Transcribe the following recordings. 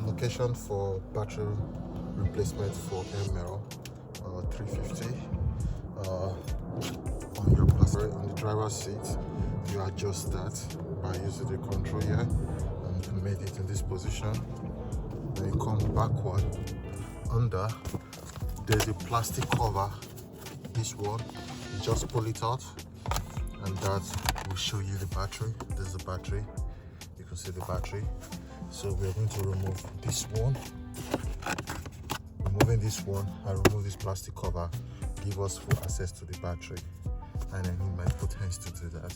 location for battery replacement for ML350. On your passenger, on the driver's seat, you adjust that by using the control here, and you made it in this position. Then you come backward. Under, there's a plastic cover. This one, you just pull it out, and that will show you the battery. There's the battery. You can see the battery. So we're going to remove this one. Removing this one and remove this plastic cover give us full access to the battery, and I need my both hands to do that.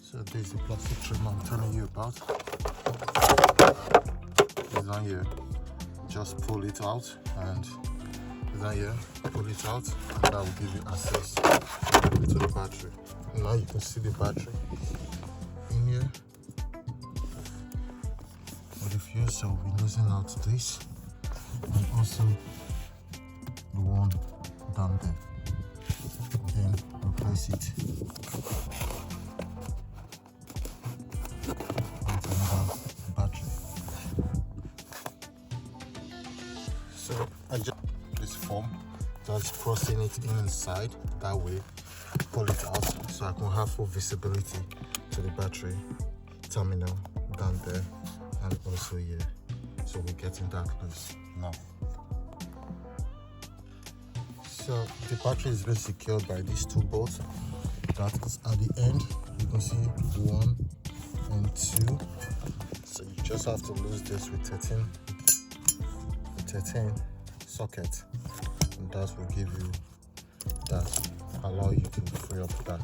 So there's the plastic trim I'm telling you about. It's on here. Just pull it out, and it's on here. Pull it out, and that will give you access to the battery. Now you can see the battery in here. But if you so we'll be losing out this, and also the one down there. Then replace it with another battery. So I just this form, just pressing it inside that way, pull it out so I can have full visibility to the battery terminal down there and also here. So we're getting that loose now. So the battery is really secured by these two bolts. That is at the end. You can see 1 and 2. So you just have to lose this with 13 socket, and that will give you that, allow you to free up that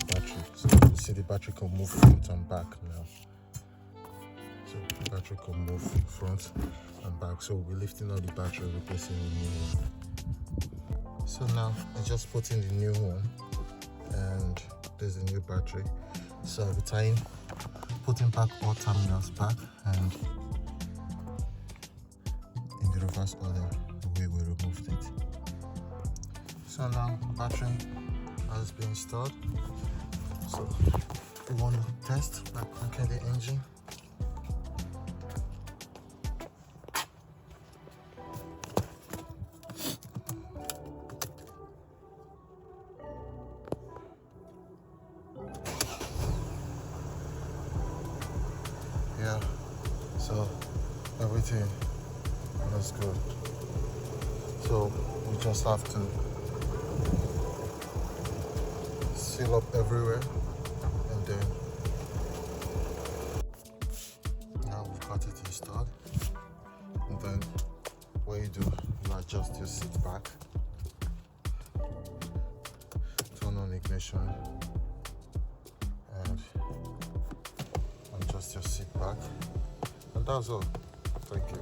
battery. So you can see the battery can move front and back now. So the battery can move front and back. So we'll be lifting out the battery, replacing the new one. So now I just put in the new one, and there's the new battery. So I'll be tying, putting back all terminals back, and in the reverse order the way we removed it. So now the battery has been installed. So we want to test by cranking the engine. Yeah, so everything looks good. So we just have to seal up everywhere, and then now we've got it installed. And then what you do, you adjust your seat back, turn on ignition, and adjust your seat back, and that's all. Thank you.